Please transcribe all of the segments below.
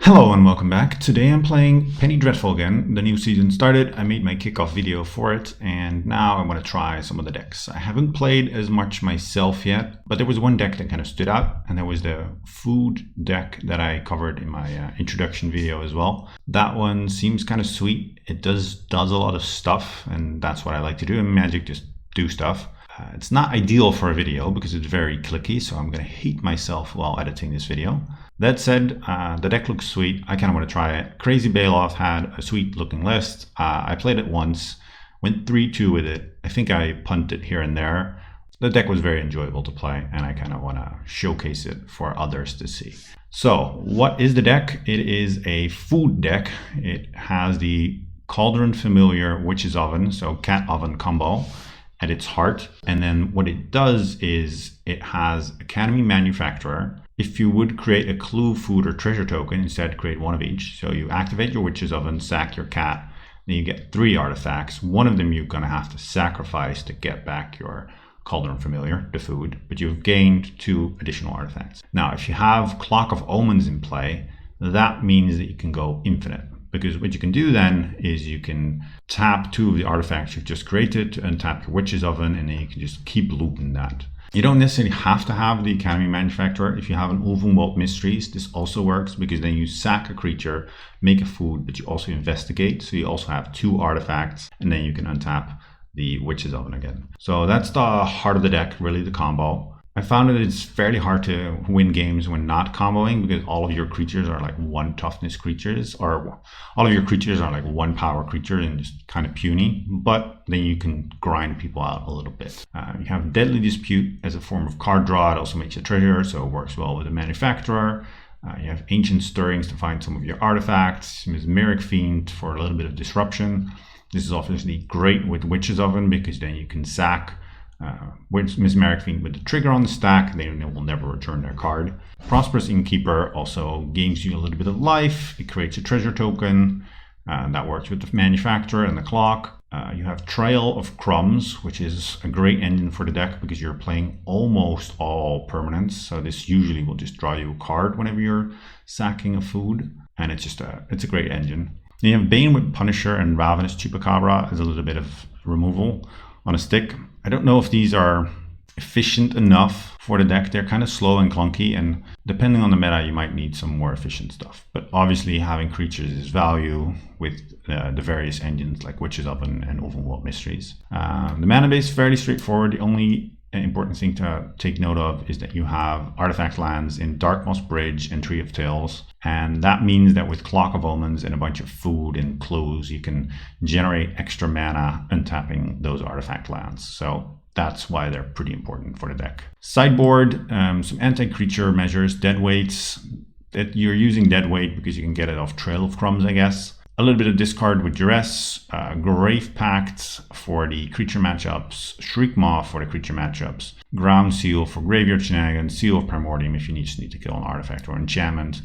Hello and welcome back. Today I'm playing Penny Dreadful again. The new season started, I made my kickoff video for it, and now I want to try some of the decks. I haven't played as much myself yet, but there was one deck that kind of stood out, and that was the food deck that I covered in my introduction video as well. That one seems kind of sweet. It does a lot of stuff, and that's what I like to do in Magic, just do stuff. It's not ideal for a video because it's very clicky, so I'm going to hate myself while editing this video. That said, the deck looks sweet. I kind of want to try it. Crazy Bailoff had a sweet looking list. I played it once, went 3-2 with it. I think I punted here and there. The deck was very enjoyable to play, and I kind of want to showcase it for others to see. So, what is the deck? It is a food deck. It has the Cauldron Familiar Witch's Oven, so cat oven combo at its heart. And then what it does is it has Academy Manufacturer. If you would create a clue, food, or treasure token, instead create one of each. So you activate your Witch's Oven, sack your cat, then you get 3 artifacts. One of them you're going to have to sacrifice to get back your Cauldron Familiar, the food, but you've gained 2 additional artifacts. Now, if you have Clock of Omens in play, that means that you can go infinite. Because what you can do then is you can tap 2 of the artifacts you've just created to untap your Witch's Oven, and then you can just keep looping that. You don't necessarily have to have the Academy Manufacturer. If you have an Ulvenwald Mysteries, this also works because then you sack a creature, make a food, but you also investigate. So you also have 2 artifacts, and then you can untap the Witch's Oven again. So that's the heart of the deck, really the combo. I found that it's fairly hard to win games when not comboing because all of your creatures are like 1 toughness creatures, or all of your creatures are like 1 power creature and just kind of puny, but then you can grind people out a little bit. You have Deadly Dispute as a form of card draw. It also makes a treasure, so it works well with the Manufacturer. You have Ancient Stirrings to find some of your artifacts, Mesmeric Fiend for a little bit of disruption. This is obviously great with Witch's Oven because then you can sack Mesmeric Fiend with the trigger on the stack, they will never return their card. Prosperous Innkeeper also gains you a little bit of life. It creates a treasure token that works with the Manufacturer and the clock. You have Trail of Crumbs, which is a great engine for the deck because you're playing almost all permanents. So this usually will just draw you a card whenever you're sacking a food, and it's a great engine. Then you have Bane with Punisher and Ravenous Chupacabra as a little bit of removal on a stick. I don't know if these are efficient enough for the deck. They're kind of slow and clunky, and depending on the meta, you might need some more efficient stuff. But obviously, having creatures is value with the various engines like Witch's Oven and Ulvenwald Mysteries. The mana base is fairly straightforward. The only important thing to take note of is that you have artifact lands in Darkmoss Bridge and Tree of Tales, and that means that with Clock of Omens and a bunch of food and clues, you can generate extra mana untapping those artifact lands. So that's why they're pretty important for the deck. Sideboard, some anti-creature measures, deadweights. That you're using deadweight because you can get it off Trail of Crumbs, I guess. A little bit of discard with Duress, Grave Pact for the creature matchups, Shriekmaw for the creature matchups, Ground Seal for graveyard shenanigans, Seal of Primordium if you just need to kill an artifact or enchantment,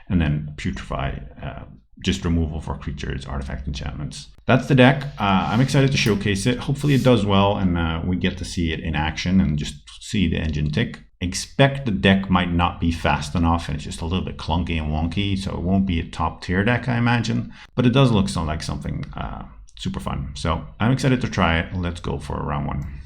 and then Putrefy, just removal for creatures, artifact enchantments. That's the deck. I'm excited to showcase it. Hopefully it does well and we get to see it in action and just see the engine tick. Expect the deck might not be fast enough and it's just a little bit clunky and wonky, so it won't be a top tier deck, I imagine, but it does look like something super fun. So I'm excited to try it. Let's go for round 1.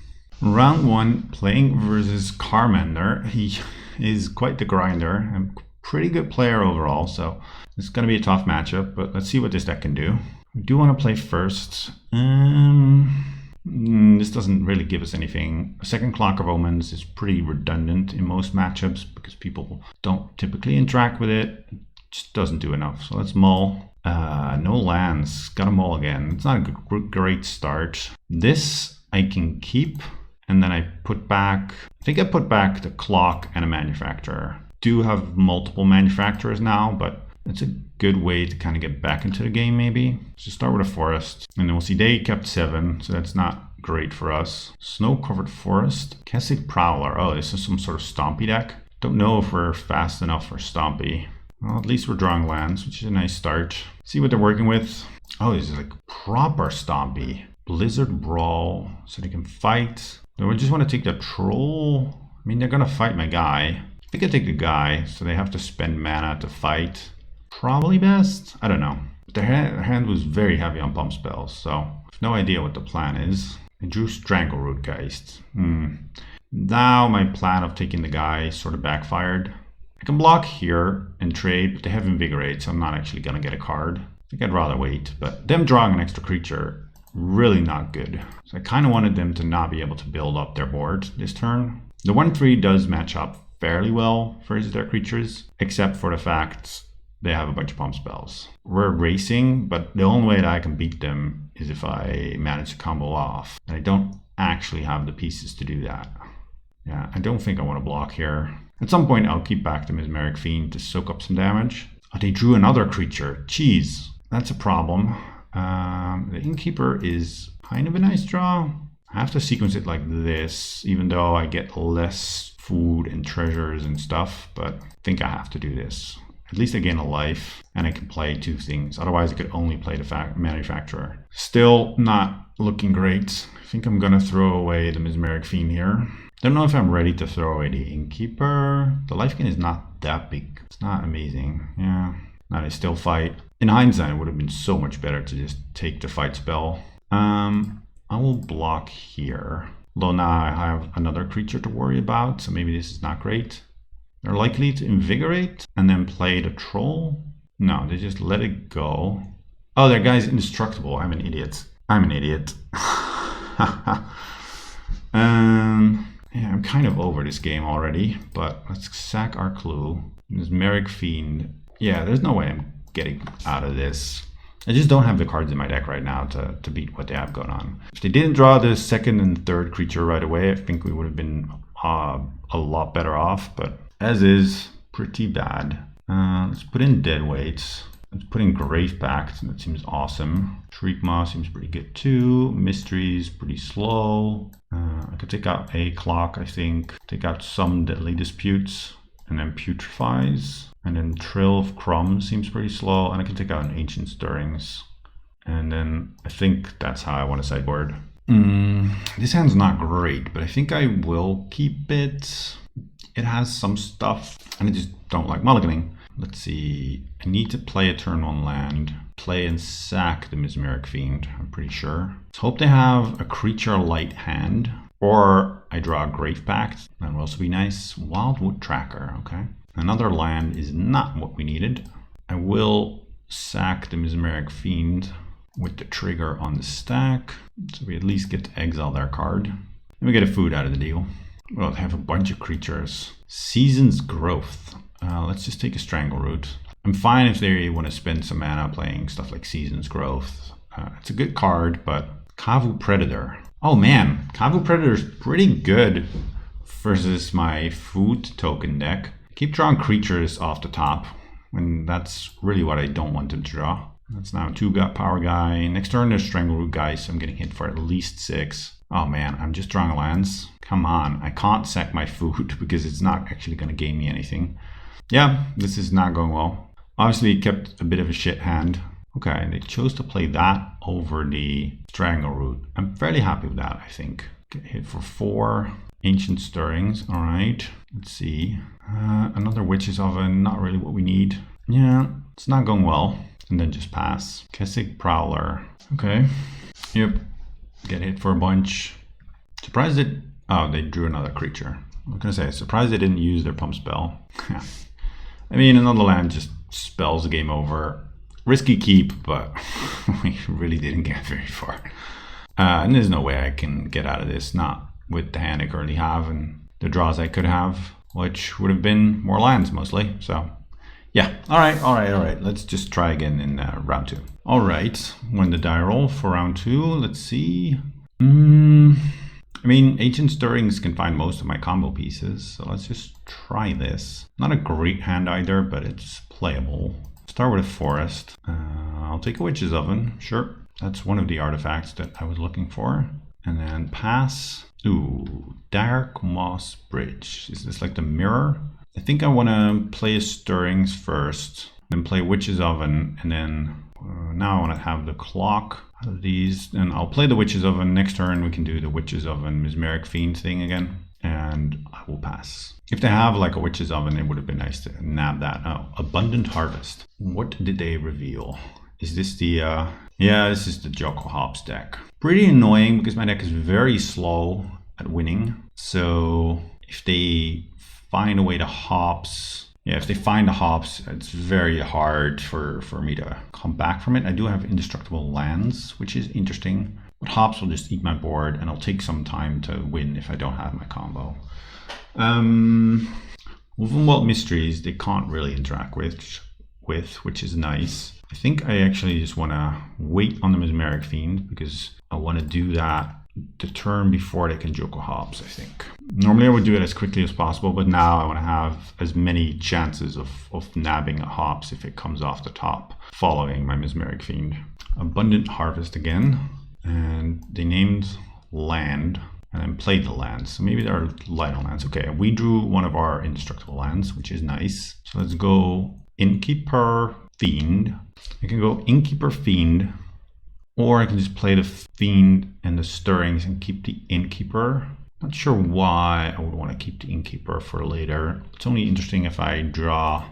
Round 1, playing versus Carmander. He is quite the grinder and pretty good player overall, so it's going to be a tough matchup, but let's see what this deck can do. We do want to play first. This doesn't really give us anything. A second Clock of Omens is pretty redundant in most matchups because people don't typically interact with it. It just doesn't do enough. So let's mull. No lands. Gotta mull again. It's not a great start. This I can keep, and then I put back, I think I put back the Clock and a Manufacturer. Do have multiple Manufacturers now, but it's a good way to kind of get back into the game maybe. So start with a Forest, and then we'll see they kept 7, so that's not great for us. Snow-covered Forest, Kessig Prowler. Oh, this is some sort of Stompy deck. Don't know if we're fast enough for Stompy. Well, at least we're drawing lands, which is a nice start. See what they're working with. Oh, this is like proper Stompy. Blizzard Brawl, so they can fight. Do we just want to take the Troll? I mean, they're gonna fight my guy. I think I take the guy, so they have to spend mana to fight. probably best. I don't know. Their hand was very heavy on pump spells, so I have no idea what the plan is. I drew Strangleroot Geist. Now my plan of taking the guy sort of backfired. I can block here and trade, but they have Invigorate, so I'm not actually going to get a card. I think I'd rather wait, but them drawing an extra creature, really not good. So I kind of wanted them to not be able to build up their board this turn. The 1/3 does match up fairly well versus their creatures, except for the fact they have a bunch of pump spells. We're racing, but the only way that I can beat them is if I manage to combo off. And I don't actually have the pieces to do that. Yeah, I don't think I want to block here. At some point, I'll keep back the Mesmeric Fiend to soak up some damage. Oh, they drew another creature. Jeez, that's a problem. The Innkeeper is kind of a nice draw. I have to sequence it like this, even though I get less food and treasures and stuff, but I think I have to do this. At least I gain a life, and I can play two things. Otherwise, I could only play the Manufacturer. Still not looking great. I think I'm gonna throw away the Mesmeric Fiend here. Don't know if I'm ready to throw away the Innkeeper. The Lifegain is not that big. It's not amazing. Yeah, now they still fight. In hindsight, it would have been so much better to just take the fight spell. I will block here. Although now I have another creature to worry about, so maybe this is not great. They're likely to Invigorate and then play the Troll. No, they just let it go. Oh, their guy's indestructible. I'm an idiot. Yeah, I'm kind of over this game already, but let's sack our clue. Mesmeric Fiend. Yeah, there's no way I'm getting out of this. I just don't have the cards in my deck right now to beat what they have going on. If they didn't draw the second and third creature right away, I think we would have been a lot better off, but as is, pretty bad. Let's put in Deadweights. Let's put in Grave Pact, that seems awesome. Shriekmaw seems pretty good too. Mystery's pretty slow. I could take out a Clock, I think. Take out some Deadly Disputes, and then Putrefies. And then Trill of Crumbs seems pretty slow, and I can take out an Ancient Stirrings. And then I think that's how I want to sideboard. This hand's not great, but I think I will keep it. It has some stuff, and I just don't like mulliganing. Let's see, I need to play a turn 1 land, play and sack the Mesmeric Fiend, I'm pretty sure. Let's hope they have a creature light hand, or I draw a Grave Pact, that would also be nice. Wildwood Tracker, okay. Another land is not what we needed. I will sack the Mesmeric Fiend with the trigger on the stack, so we at least get to exile their card. And we get a food out of the deal. Well, they have a bunch of creatures. Season's Growth. Let's just take a Strangleroot. I'm fine if they want to spend some mana playing stuff like Season's Growth. It's a good card, but Kavu Predator. Oh man, Kavu Predator is pretty good versus my food token deck. Keep drawing creatures off the top, and that's really what I don't want them to draw. That's now a 2-power guy. Next turn there's Strangleroot guy, so I'm getting hit for at least 6. Oh man, I'm just drawing lands. Come on, I can't sack my food because it's not actually going to gain me anything. Yeah, this is not going well. Obviously, it kept a bit of a shit hand. Okay, they chose to play that over the Strangleroot. I'm fairly happy with that, I think. Get hit for 4. Ancient Stirrings, alright. Let's see. Another Witch's Oven, not really what we need. Yeah, it's not going well. And then just pass. Kessig Prowler. Okay. Yep. Get hit for a bunch. Surprised it... Oh, they drew another creature. I was gonna say, surprised they didn't use their pump spell. I mean, another land just spells the game over. Risky keep, but we really didn't get very far. And there's no way I can get out of this, not with the hand I currently have and the draws I could have, which would have been more lands mostly. So yeah, all right. Let's just try again in round 2. All right, when the die roll for round 2, let's see. I mean, Ancient Stirrings can find most of my combo pieces, so let's just try this. Not a great hand either, but it's playable. Start with a Forest. I'll take a Witch's Oven, sure. That's one of the artifacts that I was looking for. And then pass. Ooh, Dark Moss Bridge. Is this like the mirror? I think I want to play a Stirrings first, then play Witch's Oven, and then now I want to have the Clock out of these. And I'll play the Witch's Oven. Next turn we can do the Witch's Oven Mesmeric Fiend thing again. and I will pass. If they have like a witch's oven, it would have been nice to nab that. Oh, abundant harvest. What did they reveal? Is this the yeah, this is the Jokulhaups deck. Pretty annoying because my deck is very slow at winning. So if they find a way to hops, yeah, if they find the hops, it's very hard for me to come back from it. I do have indestructible lands, which is interesting. But hops will just eat my board, and it'll take some time to win if I don't have my combo. Wolfenwald Mysteries, they can't really interact with, which is nice. I think I actually just want to wait on the Mesmeric Fiend, because I want to do that the turn before they can Jokulhaups, I think. Normally I would do it as quickly as possible, but now I want to have as many chances of nabbing a hops if it comes off the top, following my Mesmeric Fiend. Abundant Harvest again. And they named land and then played the lands. So maybe they're light on lands. Okay, we drew one of our indestructible lands, which is nice. So let's go Innkeeper Fiend. I can go Innkeeper Fiend, or I can just play the Fiend and the Stirrings and keep the Innkeeper. Not sure why I would want to keep the Innkeeper for later. It's only interesting if I draw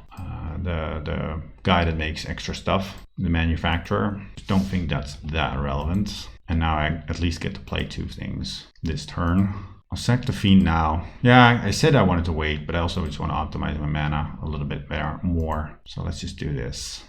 the guy that makes extra stuff, the manufacturer. Don't think that's that relevant. And now I at least get to play two things this turn. I'll sack the Fiend now. Yeah, I said I wanted to wait, but I also just want to optimize my mana a little bit more. So let's just do this.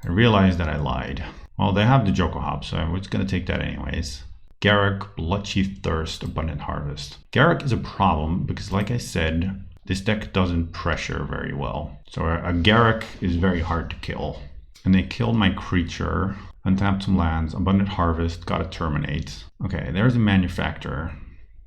I realized that I lied. Well, they have the Jokulhaups, so I'm just going to take that anyways. Garruk, Bloodchief Thirst, Abundant Harvest. Garruk is a problem because, like I said, this deck doesn't pressure very well. So a Garruk is very hard to kill. And they killed my creature. Untapped some lands, Abundant Harvest, gotta terminate. Okay, there's a manufacturer.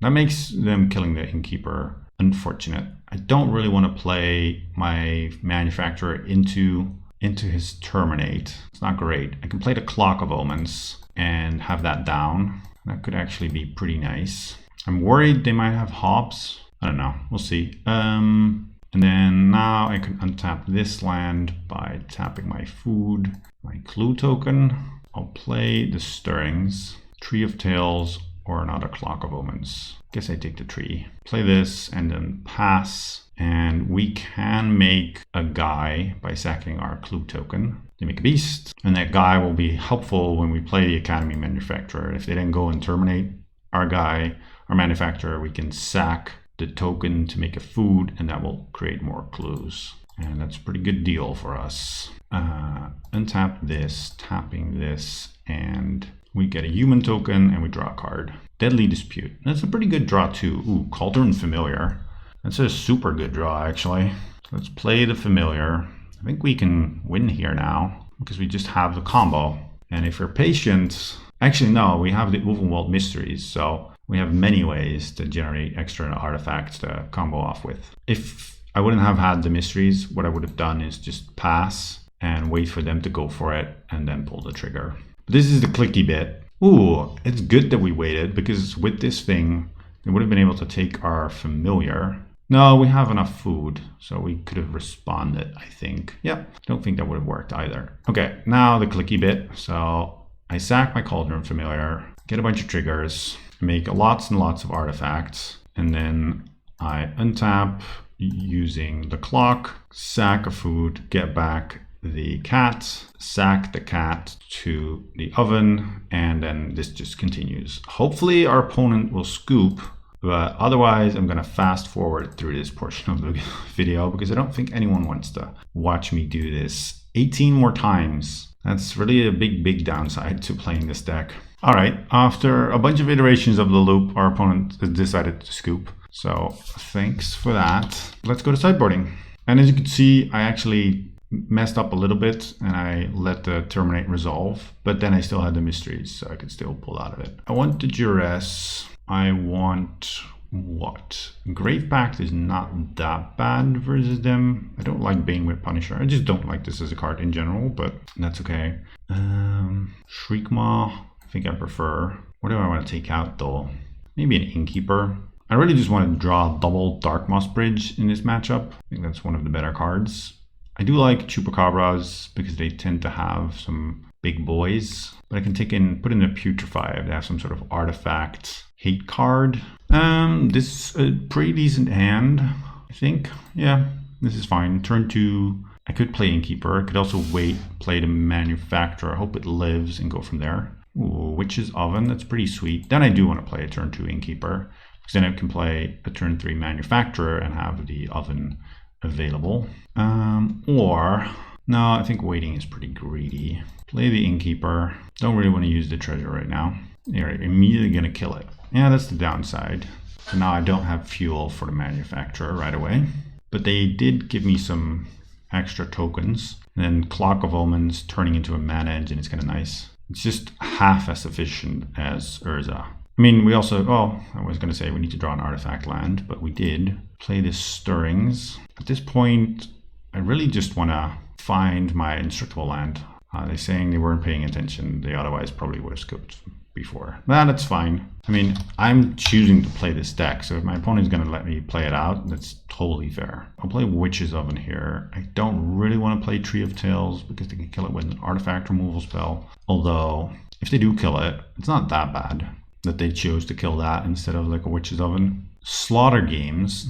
That makes them killing the Innkeeper unfortunate. I don't really want to play my manufacturer into his terminate. It's not great. I can play the Clock of Omens and have that down. That could actually be pretty nice. I'm worried they might have hops. I don't know, we'll see. And then now I can untap this land by tapping my food. My clue token, I'll play the Stirrings, Tree of Tales, or another Clock of Omens. Guess I take the tree. Play this and then pass. And we can make a guy by sacking our clue token. They make a beast. And that guy will be helpful when we play the Academy Manufacturer. If they then go and terminate our guy, our manufacturer, we can sack the token to make a food, and that will create more clues. And that's a pretty good deal for us. Untap this, tapping this, and we get a human token and we draw a card. Deadly Dispute. That's a pretty good draw too. Ooh, Cauldron Familiar. That's a super good draw actually. Let's play the Familiar. I think we can win here now because we just have the combo. And if we're patient, actually no, we have the Wolfenwald Mysteries, so we have many ways to generate extra artifacts to combo off with. If I wouldn't have had the Mysteries, what I would have done is just pass and wait for them to go for it and then pull the trigger. But this is the clicky bit. Ooh, it's good that we waited because with this thing, they would have been able to take our Familiar. No, we have enough food, so we could have responded, I think. Yep, don't think that would have worked either. Okay, now the clicky bit. So I sack my Cauldron Familiar, get a bunch of triggers, make lots and lots of artifacts, and then I untap using the clock, sack a food, get back the cat, sack the cat to the oven, and then this just continues. Hopefully our opponent will scoop, but otherwise I'm gonna fast forward through this portion of the video because I don't think anyone wants to watch me do this 18 more times. That's really a big downside to playing this deck. All right, after a bunch of iterations of the loop, our opponent decided to scoop. So thanks for that. Let's go to sideboarding. And as you can see, I actually messed up a little bit and I let the terminate resolve, but then I still had the mysteries, so I could still pull out of it. I want the duress. I want what? Grave Pact is not that bad versus them. I don't like Banewhip Punisher. I just don't like this as a card in general, but that's okay. Shriekmaw, I think I prefer. What do I want to take out though? Maybe an Innkeeper. I really just want to draw double Dark Moss Bridge in this matchup. I think that's one of the better cards. I do like Chupacabras because they tend to have some big boys, but I can put in a Putrefy if they have some sort of artifact hate card. This is a pretty decent hand, I think. Yeah, this is fine. Turn 2, I could play Innkeeper. I could also wait, play the Manufacturer, hope it lives, and go from there. Ooh, Witch's Oven, that's pretty sweet. Then I do want to play a turn 2 Innkeeper, because then I can play a turn 3 Manufacturer and have the Oven available. Or, no, I think waiting is pretty greedy. Play the Innkeeper. Don't really want to use the treasure right now. You're immediately going to kill it. Yeah, that's the downside. So now I don't have fuel for the Manufacturer right away. But they did give me some extra tokens. And then Clock of Omens turning into a mana engine is kind of nice. It's just half as efficient as Urza. I mean, we also, oh, I was going to say we need to draw an artifact land, but we did play this Stirrings. At this point, I really just want to find my indestructible land. They're saying they weren't paying attention. They otherwise probably would have scoped before. That's fine. I mean, I'm choosing to play this deck, so if my opponent's going to let me play it out, that's totally fair. I'll play Witch's Oven here. I don't really want to play Tree of Tales because they can kill it with an artifact removal spell. Although, if they do kill it, it's not that bad that they chose to kill that instead of like a Witch's Oven. Slaughter Games.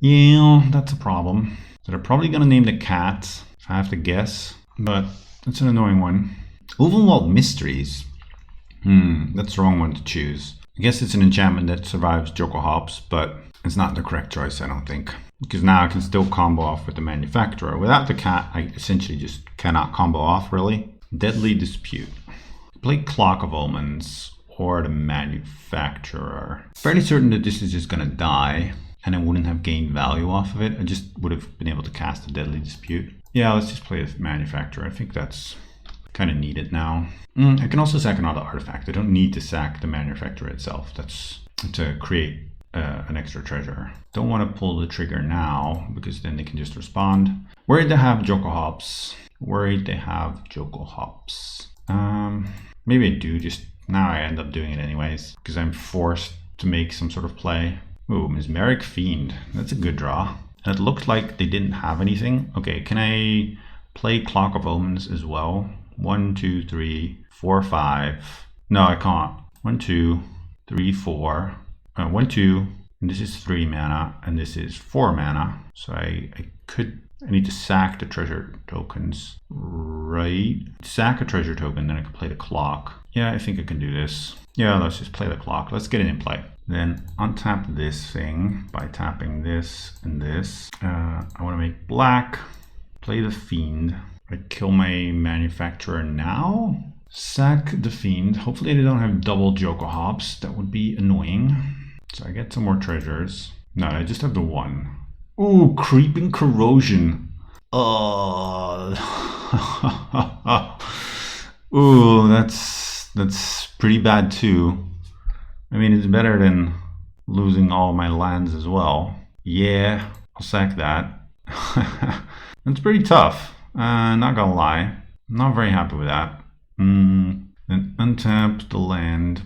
Yeah, that's a problem. So they're probably going to name the cat, if I have to guess. But that's an annoying one. Ulvenwald Mysteries. That's the wrong one to choose. I guess it's an enchantment that survives Jokulhaups, but it's not the correct choice, I don't think. Because now I can still combo off with the Manufacturer. Without the cat, I essentially just cannot combo off, really. Deadly Dispute. Play Clock of Omens or the Manufacturer. Fairly certain that this is just going to die, and I wouldn't have gained value off of it. I just would have been able to cast a Deadly Dispute. Yeah, let's just play the Manufacturer. I think that's kind of needed now. I can also sack another artifact. I don't need to sack the Manufacturer itself. That's to create an extra treasure. Don't want to pull the trigger now because then they can just respond. Worried they have Jokulhaups. Maybe I do, just now I end up doing it anyways because I'm forced to make some sort of play. Ooh, Mesmeric Fiend. That's a good draw. And it looked like they didn't have anything. Okay, can I play Clock of Omens as well? 1, 2, 3, 4, 5. No, I can't. 1, 2, 3, 4. 1, 2. And this is 3 mana, and this is 4 mana. So I need to sack the treasure tokens, right? Sack a treasure token, then I can play the clock. Yeah, I think I can do this. Yeah, let's just play the clock. Let's get it in play. Then untap this thing by tapping this and this. I want to make black. Play the Fiend. I kill my Manufacturer now. Sack the Fiend. Hopefully they don't have double Jokulhaups. That would be annoying. So I get some more treasures. No, I just have the one. Ooh, Creeping Corrosion. Oh. Ooh, that's pretty bad too. I mean, it's better than losing all my lands as well. Yeah, I'll sack that. That's pretty tough. Not gonna lie. Not very happy with that. Then untap the land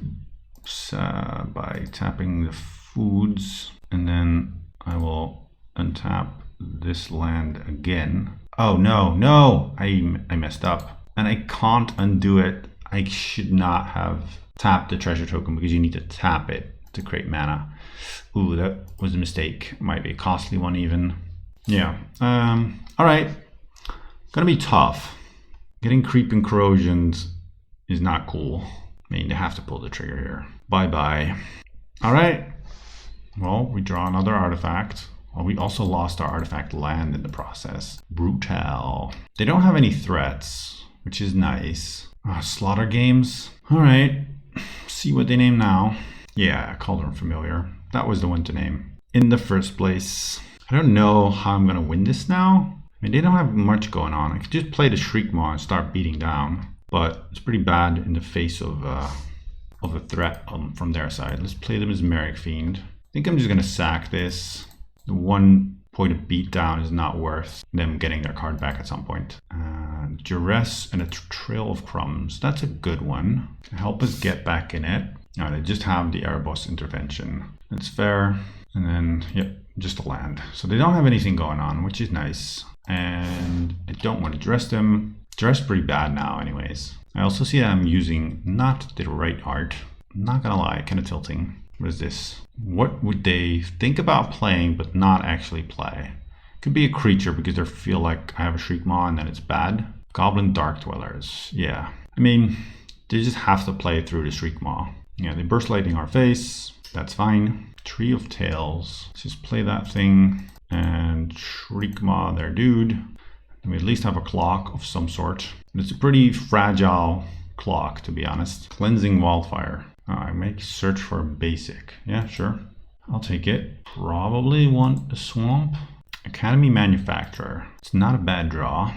by tapping the foods. And then I will untap this land again. Oh, no. I messed up. And I can't undo it. I should not have tapped the treasure token because you need to tap it to create mana. Ooh, that was a mistake. Might be a costly one even. Yeah. All right. Gonna be tough. Getting Creeping Corrosions is not cool. I mean, they have to pull the trigger here. Bye-bye. All right. Well, we draw another artifact. Well, we also lost our artifact land in the process. Brutal. They don't have any threats, which is nice. Slaughter Games. All right. See what they name now. Yeah, Cauldron Familiar. That was the one to name in the first place. I don't know how I'm going to win this now. I mean, they don't have much going on. I could just play the Shriekmaw and start beating down. But it's pretty bad in the face of a threat from their side. Let's play them as Mesmeric Fiend. I think I'm just going to sack this. The 1 point of beatdown is not worth them getting their card back at some point. Duress and a Trail of Crumbs. That's a good one. Help us get back in it. Now they just have the Erebos Intervention. That's fair. And then, yep, just a land. So they don't have anything going on, which is nice. And I don't want to dress them. Dress pretty bad now anyways. I also see that I'm using not the right art. I'm not gonna lie, kind of tilting. What is this? What would they think about playing but not actually play? Could be a creature because they feel like I have a Shriekmaw and then it's bad. Goblin Dark Dwellers. Yeah. I mean, they just have to play through the Shriekmaw. Yeah, they Burst Lightning our face. That's fine. Tree of Tails. Let's just play that thing and Shriekmaw their dude. And we at least have a clock of some sort. And it's a pretty fragile clock, to be honest. Cleansing Wildfire. I make search for a basic. Yeah, sure. I'll take it. Probably want a swamp. Academy Manufacturer. It's not a bad draw.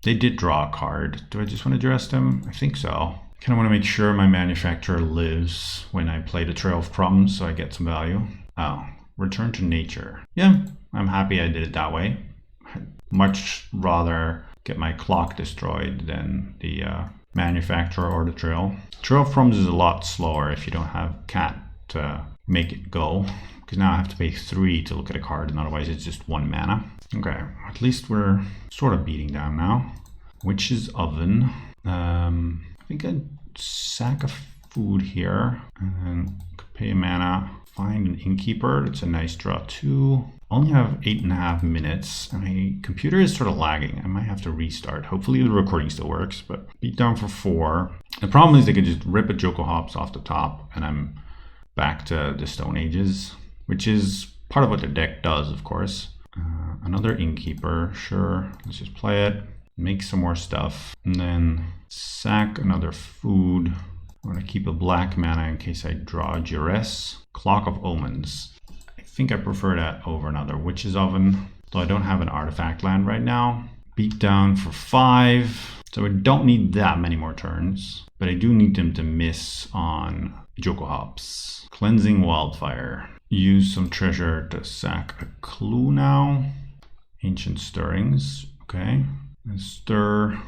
They did draw a card. Do I just want to dress them? I think so. I kind of want to make sure my manufacturer lives when I play the Trail of Crumbs so I get some value. Oh, Return to Nature. Yeah, I'm happy I did it that way. I'd much rather get my clock destroyed than the manufacturer or the Trail. Trail of Crumbs is a lot slower if you don't have Cat to make it go. Because now I have to pay 3 to look at a card, and otherwise it's just 1 mana. Okay, at least we're sort of beating down now. Witch's Oven. I think I'd sack a food here, and then could pay a mana. Find an Innkeeper. That's a nice draw too. Only have 8.5 minutes, and my computer is sort of lagging. I might have to restart. Hopefully the recording still works, but beat down for 4. The problem is they could just rip a Jokulhaups off the top, and I'm back to the Stone Ages, which is part of what the deck does, of course. Another Innkeeper, sure. Let's just play it, make some more stuff, and then sack another food. I'm going to keep a black mana in case I draw Duress. Clock of Omens. I think I prefer that over another Witch's Oven, though I don't have an artifact land right now. Beat down for 5. So I don't need that many more turns, but I do need them to miss on Jokulhaups. Cleansing Wildfire. Use some treasure to sack a clue now. Ancient Stirrings. Okay. And stir.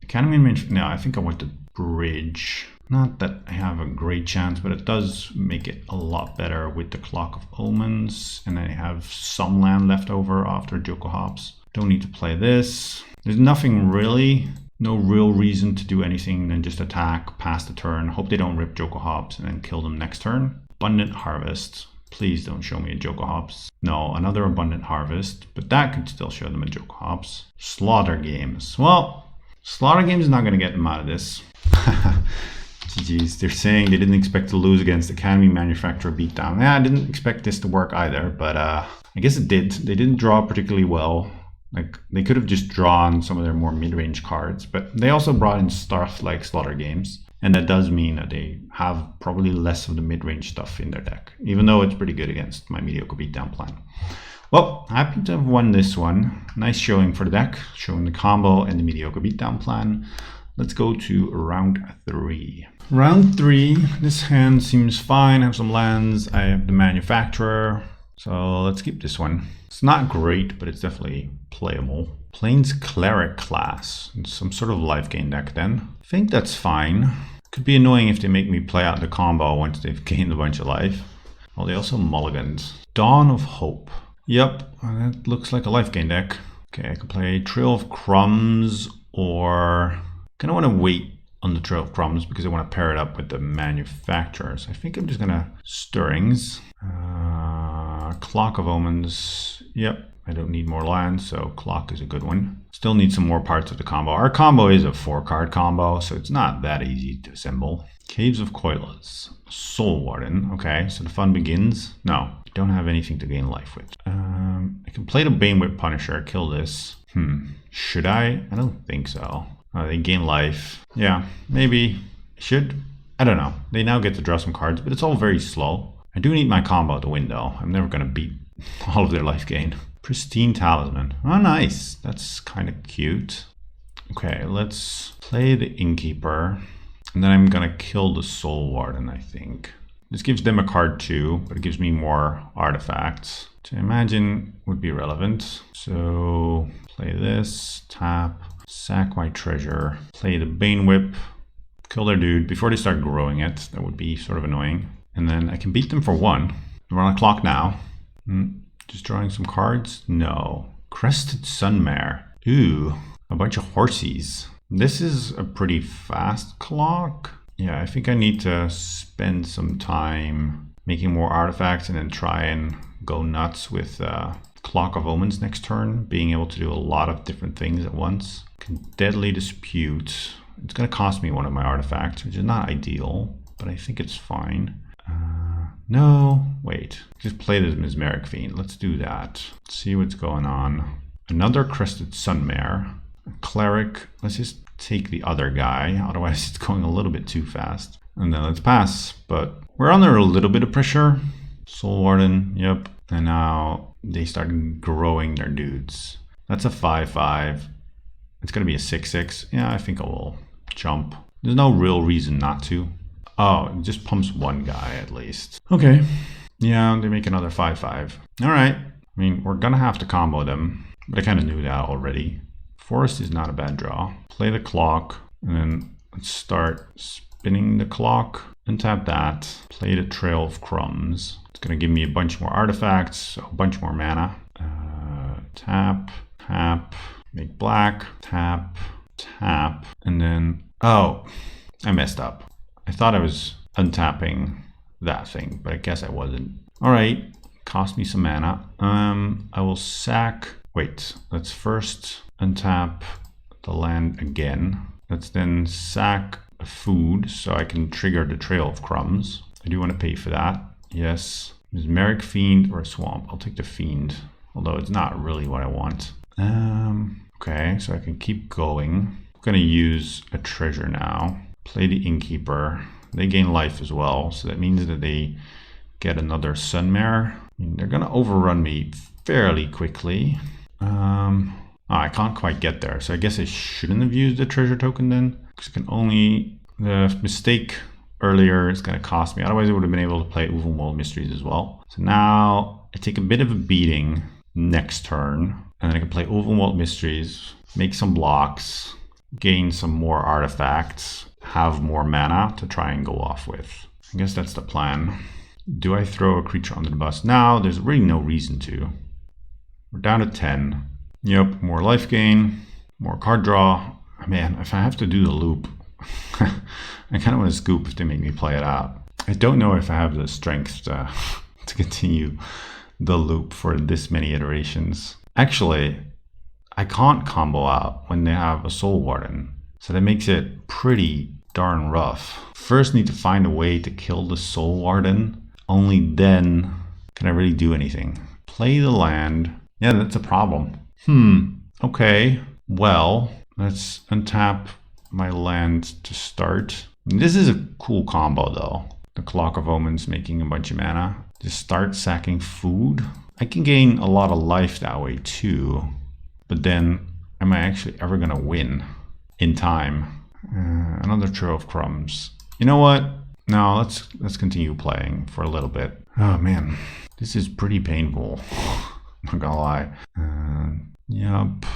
Academy mention. No, I think I want the bridge. Not that I have a great chance, but it does make it a lot better with the Clock of Omens. And I have some land left over after Jokulhaups. Don't need to play this. There's nothing really. No real reason to do anything than just attack, pass the turn, hope they don't rip Jokulhaups, and then kill them next turn. Abundant Harvest. Please don't show me a Jokulhaups. No, another Abundant Harvest, but that could still show them a Jokulhaups. Slaughter Games. Well, Slaughter Games is not going to get them out of this. GG's. They're saying they didn't expect to lose against Academy Manufacturer beatdown. Yeah, I didn't expect this to work either, but I guess it did. They didn't draw particularly well. Like, they could have just drawn some of their more mid-range cards, but they also brought in stuff like Slaughter Games. And that does mean that they have probably less of the mid-range stuff in their deck, even though it's pretty good against my mediocre beatdown plan. Well, happy to have won this one. Nice showing for the deck, showing the combo and the mediocre beatdown plan. Let's go to round 3. Round 3, this hand seems fine. I have some lands, I have the manufacturer. So let's keep this one. It's not great, but it's definitely playable. Plains Cleric class. It's some sort of Lifegain deck then. I think that's fine. Could be annoying if they make me play out the combo once they've gained a bunch of life. Oh, they also mulligans. Dawn of Hope. Yep, that looks like a Lifegain deck. Okay, I could play Trail of Crumbs, or kind of want to wait on the Trail of Crumbs because I want to pair it up with the manufacturers. I think I'm just gonna Stirrings. Clock of Omens. Yep, I don't need more lands, so Clock is a good one. Still need some more parts of the combo. Our combo is a 4-card combo, so it's not that easy to assemble. Caves of Coilas. Soul Warden. Okay, so the fun begins. No, don't have anything to gain life with. I can play the Banewhip Punisher, kill this. Should I? I don't think so. They gain life. Yeah, maybe. Should? I don't know. They now get to draw some cards, but it's all very slow. I do need my combo to win though. I'm never going to beat all of their life gain. Pristine Talisman. Oh, nice. That's kind of cute. Okay, let's play the Innkeeper. And then I'm going to kill the Soul Warden, I think. This gives them a card too, but it gives me more artifacts, which I imagine would be relevant. So play this, tap, sack my treasure, play the Banewhip, kill their dude before they start growing it. That would be sort of annoying. And then I can beat them for 1. We're on a clock now. Just drawing some cards? No. Crested Sunmare. Ooh, a bunch of horsies. This is a pretty fast clock. Yeah, I think I need to spend some time making more artifacts and then try and go nuts with Clock of Omens next turn, being able to do a lot of different things at once. Can Deadly Dispute. It's going to cost me one of my artifacts, which is not ideal, but I think it's fine. No, wait. Just play the Mesmeric Fiend. Let's do that. See what's going on. Another Crested Sunmare. A Cleric. Let's just take the other guy. Otherwise, it's going a little bit too fast. And then let's pass. But we're under a little bit of pressure. Soul Warden. Yep. And now they start growing their dudes. That's a 5/5. It's going to be a 6/6. Yeah, I think I will jump. There's no real reason not to. Oh, it just pumps one guy at least. Okay. Yeah, they make another 5/5. All right. I mean, we're going to have to combo them. But I kind of knew that already. Forest is not a bad draw. Play the clock. And then let's start spinning the clock. Untap that. Play the Trail of Crumbs. It's going to give me a bunch more artifacts. So a bunch more mana. Tap. Tap. Make black. Tap. Tap. And then... Oh, I messed up. I thought I was untapping that thing, but I guess I wasn't. All right, cost me some mana. I will sack. Wait, let's first untap the land again. Let's then sack a food so I can trigger the Trail of Crumbs. I do want to pay for that. Yes. Mesmeric Fiend or a Swamp. I'll take the Fiend, although it's not really what I want. Okay, so I can keep going. I'm going to use a treasure now. Play the Innkeeper. They gain life as well, so that means that they get another Sunmare. I mean, they're going to overrun me fairly quickly. I can't quite get there, so I guess I shouldn't have used the treasure token then. Because I can only... The mistake earlier is going to cost me. Otherwise, I would have been able to play Ulvenwald Mysteries as well. So now I take a bit of a beating next turn. And then I can play Ulvenwald Mysteries, make some blocks, gain some more artifacts, have more mana to try and go off with. I guess that's the plan. Do I throw a creature under the bus now? There's really no reason to. We're down to 10. Yep, more life gain, more card draw. Man, if I have to do the loop, I kind of want to scoop to make me play it out. I don't know if I have the strength to continue the loop for this many iterations. Actually, I can't combo out when they have a Soul Warden. So that makes it pretty darn rough. First need to find a way to kill the Soul Warden. Only then can I really do anything. Play the land. Yeah, that's a problem. Okay. Well, let's untap my land to start. This is a cool combo though. The Clock of Omens making a bunch of mana. Just start sacking food. I can gain a lot of life that way too. But then, am I actually ever gonna win in time? Another Trail of Crumbs. You know what? No, let's continue playing for a little bit. Oh man, this is pretty painful. Not gonna lie. Yep,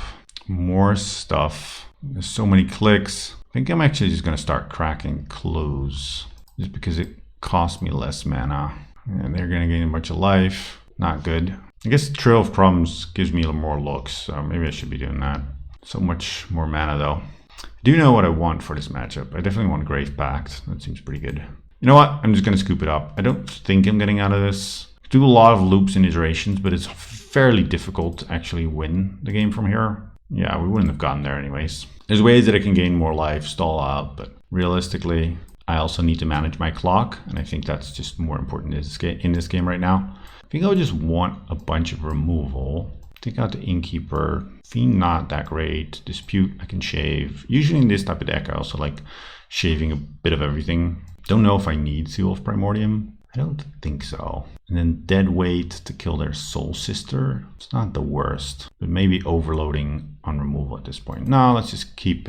more stuff. There's so many clicks. I think I'm actually just gonna start cracking close, just because it costs me less mana. And they're gonna gain a bunch of life. Not good. I guess Trail of Crumbs gives me a little more looks, so maybe I should be doing that. So much more mana though. I do know what I want for this matchup. I definitely want Grave Pact. That seems pretty good. You know what? I'm just going to scoop it up. I don't think I'm getting out of this. I do a lot of loops and iterations, but it's fairly difficult to actually win the game from here. Yeah, we wouldn't have gotten there anyways. There's ways that I can gain more life, stall out, but realistically, I also need to manage my clock, and I think that's just more important in this game right now. I think I would just want a bunch of removal. Take out the Innkeeper. Fiend not that great. Dispute I can shave. Usually in this type of deck I also like shaving a bit of everything. Don't know if I need Seal of Primordium. I don't think so. And then Dead Weight to kill their Soul Sister. It's not the worst, but maybe overloading on removal at this point. No, let's just keep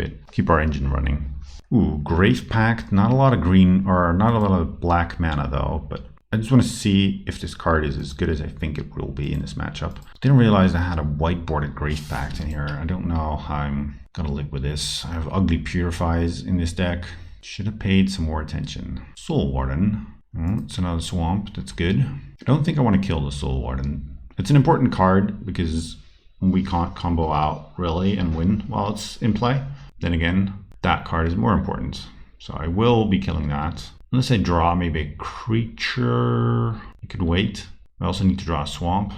our engine running. Ooh, Grave Pact. Not a lot of green, or not a lot of black mana though, but I just want to see if this card is as good as I think it will be in this matchup. Didn't realize I had a white-bordered Grave Pact in here. I don't know how I'm gonna live with this. I have Ugly Purifies in this deck. Should have paid some more attention. Soul Warden. It's another swamp. That's good. I don't think I want to kill the Soul Warden. It's an important card because we can't combo out really and win while it's in play. Then again, that card is more important. So I will be killing that. Unless I draw maybe a creature. I could wait. I also need to draw a swamp.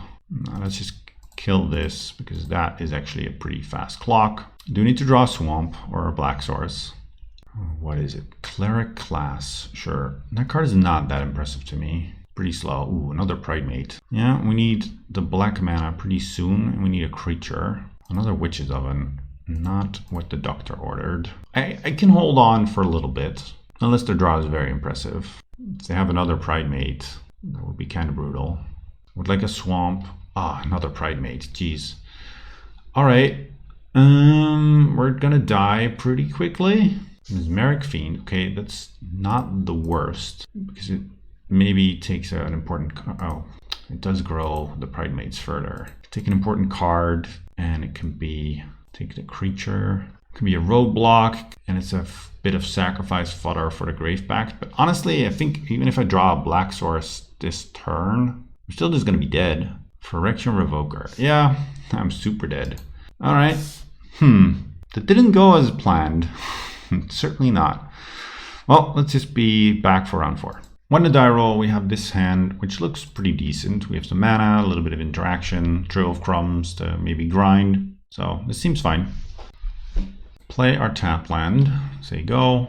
Let's just kill this because that is actually a pretty fast clock. I do need to draw a swamp or a black source. What is it? Cleric class. Sure. That card is not that impressive to me. Pretty slow. Ooh, another Pridemate. Yeah, we need the black mana pretty soon. And we need a creature. Another Witch's Oven. Not what the doctor ordered. I can hold on for a little bit. Unless their draw is very impressive. If they have another Pridemate, that would be kind of brutal. Would like a swamp. Ah, another Pridemate. Jeez. Alright. We're gonna die pretty quickly. Mesmeric Fiend. Okay, that's not the worst. Because it maybe takes an important... Oh, it does grow the Pridemates further. Take an important card, and it can be... Take the creature. It can be a roadblock, and it's a bit of sacrifice fodder for the Gravepact. But honestly, I think even if I draw a black source this turn, I'm still just going to be dead. Phyrexian Revoker. Yeah, I'm super dead. All right. That didn't go as planned. Certainly not. Well, let's just be back for round 4. When the die roll, we have this hand, which looks pretty decent. We have some mana, a little bit of interaction, Trail of Crumbs to maybe grind. So this seems fine. Play our tap land. Say go.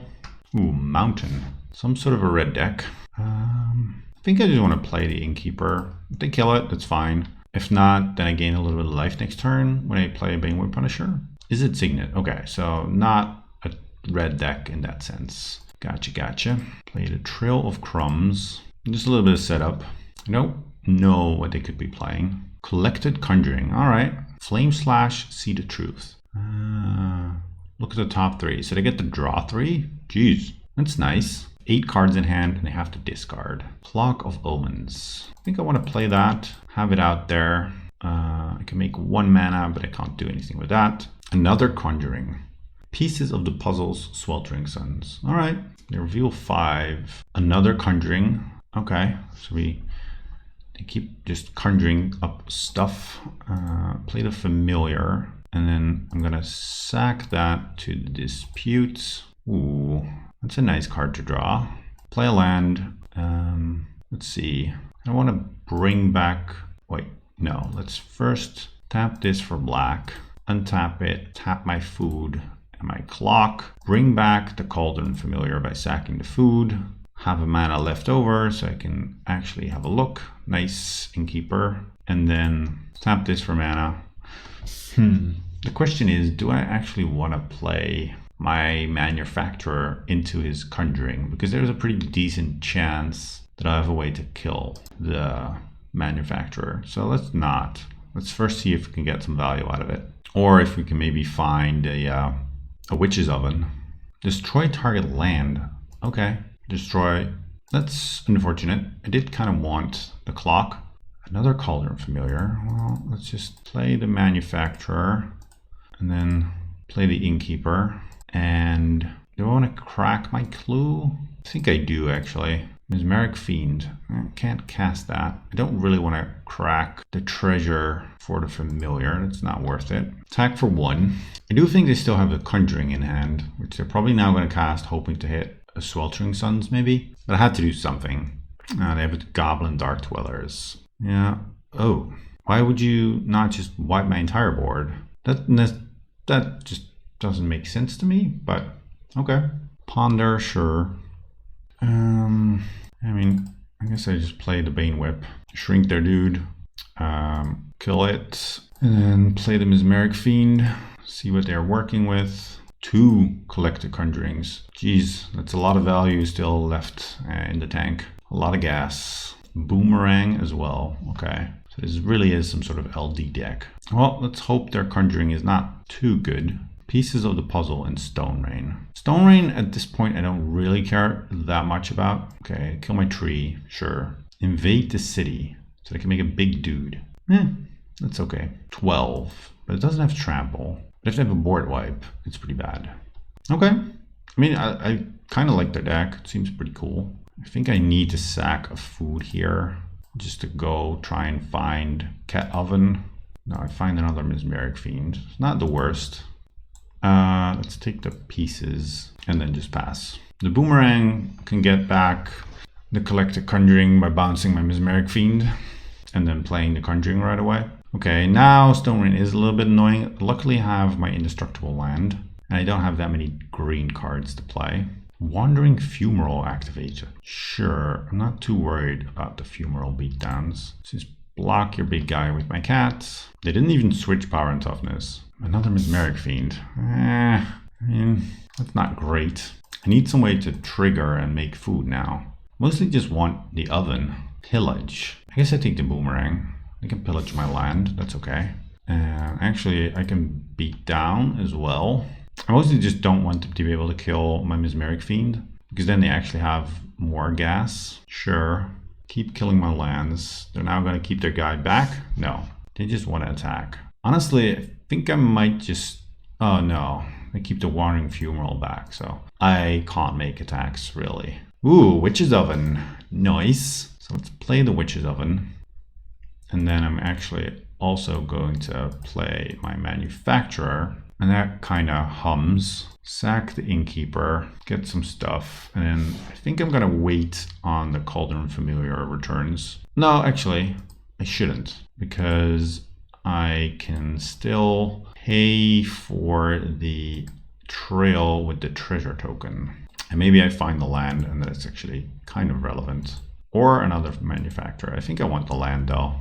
Ooh, Mountain. Some sort of a red deck. I think I just want to play the Innkeeper. If they kill it, that's fine. If not, then I gain a little bit of life next turn when I play a Banewave Punisher. Izzet Signet. Okay, so not a red deck in that sense. Gotcha. Play the Trail of Crumbs. Just a little bit of setup. I don't know what they could be playing. Collected Conjuring. All right. Flame Slash, See the Truth. Look at the top 3. So they get to draw 3? Jeez, that's nice. 8 cards in hand and they have to discard. Clock of Omens. I think I want to play that. Have it out there. I can make 1 mana, but I can't do anything with that. Another Conjuring. Pieces of the Puzzles, Sweltering Suns. All right. They reveal 5. Another Conjuring. Okay. So they keep just conjuring up stuff. Play the Familiar. And then I'm going to sack that to the Dispute. Ooh, that's a nice card to draw. Play a land. Let's see. I want to bring back... Wait, no. Let's first tap this for black. Untap it. Tap my food and my clock. Bring back the Cauldron Familiar by sacking the food. Have a mana left over so I can actually have a look. Nice Innkeeper. And then tap this for mana. The question is, do I actually want to play my Manufacturer into his Conjuring? Because there's a pretty decent chance that I have a way to kill the Manufacturer. So let's not. Let's first see if we can get some value out of it. Or if we can maybe find a Witch's Oven. Destroy target land. Okay. Destroy. That's unfortunate. I did kind of want the clock. Another Cauldron Familiar. Well, let's just play the Manufacturer and then play the Innkeeper. And do I want to crack my clue? I think I do actually. Mesmeric Fiend. I can't cast that. I don't really want to crack the treasure for the Familiar. It's not worth it. Attack for 1. I do think they still have the Conjuring in hand, which they're probably now going to cast hoping to hit a Sweltering Suns maybe. But I had to do something. They have the Goblin Dark Dwellers. Yeah. Oh, why would you not just wipe my entire board? That just doesn't make sense to me, but okay. Ponder, sure. I mean, I guess I just play the Bane Whip. Shrink their dude. Kill it. And then play the Mesmeric Fiend. See what they're working with. 2 Collected Conjurings. Jeez, that's a lot of value still left in the tank. A lot of gas. Boomerang as well. Okay. So this really is some sort of LD deck. Well, let's hope their Conjuring is not too good. Pieces of the Puzzle and Stone Rain. Stone Rain at this point I don't really care that much about. Okay, kill my tree. Sure. Invade the city. So I can make a big dude. That's okay. 12. But it doesn't have trample. But if they have a board wipe, it's pretty bad. Okay. I mean, I kind of like their deck. It seems pretty cool. I think I need to sack a food here just to go try and find Cat Oven. No, I find another Mesmeric Fiend. It's not the worst. Let's take the pieces and then just pass. The boomerang can get back the collected conjuring by bouncing my Mesmeric Fiend and then playing the conjuring right away. Okay, now Stone Rain is a little bit annoying. Luckily I have my indestructible land and I don't have that many green cards to play. Wandering Fumarole activated. Sure, I'm not too worried about the Fumarole beatdowns. Just block your big guy with my cats. They didn't even switch power and toughness. Another Mesmeric Fiend. I mean, that's not great. I need some way to trigger and make food now. Mostly just want the oven. Pillage. I guess I take the boomerang. I can pillage my land, that's okay. Actually, I can beat down as well. I mostly just don't want to be able to kill my Mesmeric Fiend, because then they actually have more gas. Sure, keep killing my lands. They're now going to keep their guy back? No, they just want to attack. Honestly, I think I might just... Oh no, they keep the Wandering Fumarole back, so I can't make attacks, really. Ooh, Witch's Oven. Nice. So let's play the Witch's Oven. And then I'm actually also going to play my Manufacturer. And that kind of hums. Sack the Innkeeper, get some stuff. And then I think I'm going to wait on the Cauldron Familiar returns. No, actually, I shouldn't. Because I can still pay for the trail with the treasure token. And maybe I find the land and that's actually kind of relevant. Or another Manufacturer. I think I want the land though.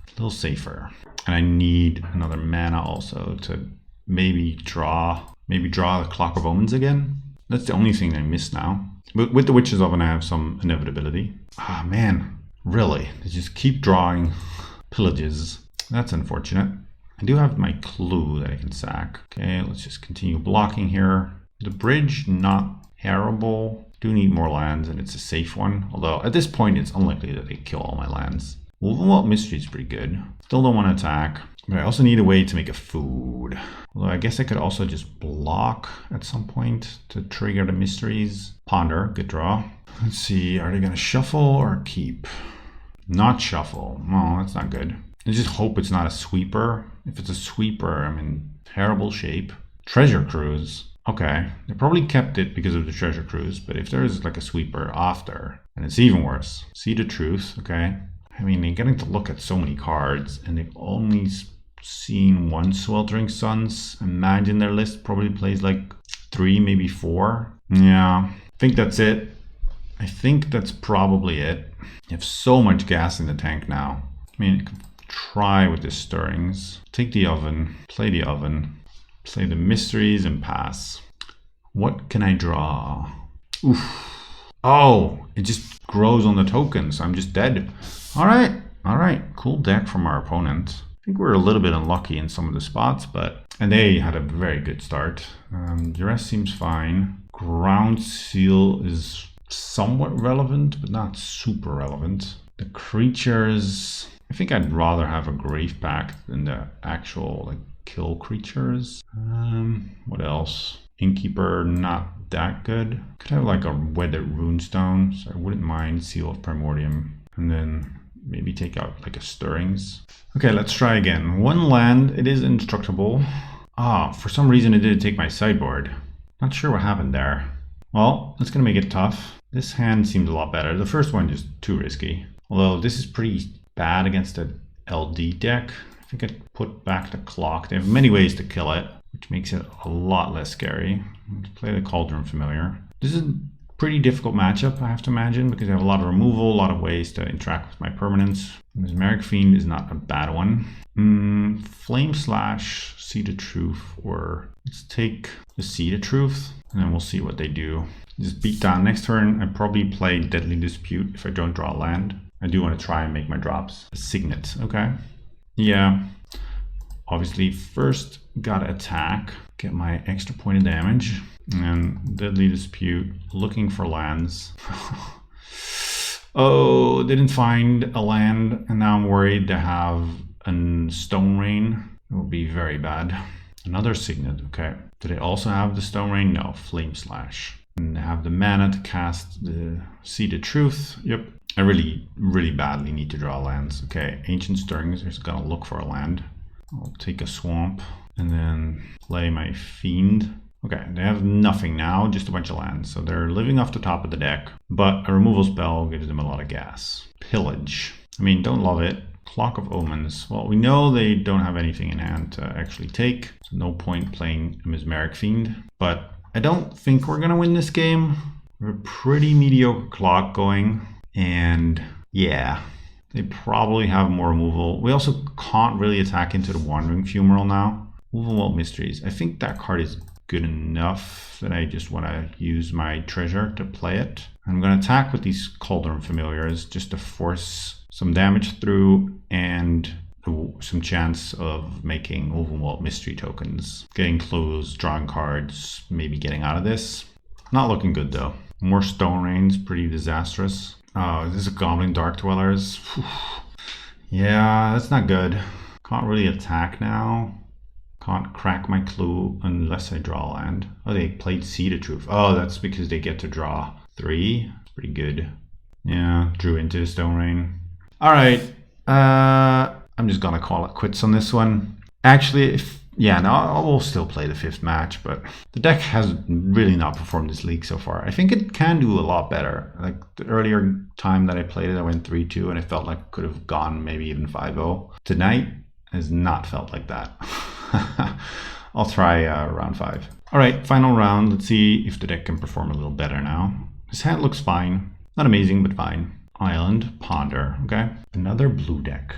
A little safer. And I need another mana also to maybe draw the Clock of Omens again. That's the only thing I miss now. But with the Witch's Oven I have some inevitability. Ah man, really? They just keep drawing pillages. That's unfortunate. I do have my clue that I can sack. Okay, let's just continue blocking here. The bridge, not terrible. Do need more lands and it's a safe one. Although at this point it's unlikely that they kill all my lands. Wolvenwald Mystery is pretty good. Still don't want to attack. But I also need a way to make a food. Although I guess I could also just block at some point to trigger the mysteries. Ponder, good draw. Let's see, are they going to shuffle or keep? Not shuffle. Oh, that's not good. I just hope it's not a sweeper. If it's a sweeper, I'm in terrible shape. Treasure Cruise. Okay, they probably kept it because of the Treasure Cruise, but if there is like a sweeper after, then it's even worse. See the Truth, okay. I mean, they're getting to look at so many cards, and they've only seen one Sweltering Suns. Imagine their list probably plays like 3, maybe 4. Yeah, I think that's it. I think that's probably it. You have so much gas in the tank now. I mean, you can try with the Stirrings. Take the oven, play the mysteries and pass. What can I draw? Oof. Oh, it just grows on the tokens. I'm just dead. All right. Cool deck from our opponent. I think we're a little bit unlucky in some of the spots, and they had a very good start. The rest seems fine. Ground Seal is somewhat relevant, but not super relevant. The creatures, I think I'd rather have a Grave Pact than the actual like kill creatures. What else? Innkeeper, not that good. Could have like a Weathered Runestone, so I wouldn't mind Seal of Primordium. And then maybe take out like a Stirrings. Okay, let's try again. One land, it is indestructible. For some reason it didn't take my sideboard. Not sure what happened there. Well, that's gonna make it tough. This hand seems a lot better. The first one just too risky. Although this is pretty bad against the LD deck. I think I'd put back the clock. They have many ways to kill it, which makes it a lot less scary. Let's play the Cauldron Familiar. This is a pretty difficult matchup, I have to imagine, because I have a lot of removal, a lot of ways to interact with my permanents. Mesmeric Fiend is not a bad one. Flame Slash, See the Truth, or let's take the See the Truth, and then we'll see what they do. Just beat down next turn. I probably play Deadly Dispute if I don't draw land. I do want to try and make my drops. A Signet, okay. Yeah, obviously first gotta attack, get my extra point of damage, and Deadly Dispute, looking for lands. Oh, didn't find a land, and now I'm worried to have a Stone Rain. It will be very bad. Another Signet, okay. Do they also have the Stone Rain? No, Flame Slash. And they have the mana to cast the See the Truth. Yep. I really, really badly need to draw lands. Okay, Ancient Stirrings is gonna look for a land. I'll take a Swamp. and then play my Fiend. Okay, they have nothing now, just a bunch of lands. So they're living off the top of the deck, but a removal spell gives them a lot of gas. Pillage. I mean, don't love it. Clock of Omens. Well, we know they don't have anything in hand to actually take, so no point playing a Mesmeric Fiend. But I don't think we're gonna win this game. We're a pretty mediocre clock going, and yeah, they probably have more removal. We also can't really attack into the Wandering Fumarole now. Overwhelmed Mysteries. I think that card is good enough that I just want to use my treasure to play it. I'm going to attack with these Cauldron Familiars just to force some damage through and some chance of making Overwhelmed Mystery tokens. Getting close, drawing cards, maybe getting out of this. Not looking good though. More Stone Rain's pretty disastrous. Oh, this is a Goblin Dark Dwellers. Whew. Yeah, that's not good. Can't really attack now. Can't crack my clue unless I draw a land. Oh, they played Seed of Truth. Oh, that's because they get to draw 3. It's pretty good. Yeah, drew into the Stone Rain. All right. I'm just gonna call it quits on this one. Actually, I will still play the 5th match, but the deck has really not performed this league so far. I think it can do a lot better. Like the earlier time that I played it, I went 3-2 and I felt like it could have gone maybe even 5-0. Tonight has not felt like that. I'll try round 5. All right, final round. Let's see if the deck can perform a little better now. His hand looks fine. Not amazing, but fine. Island, Ponder. Okay. Another blue deck.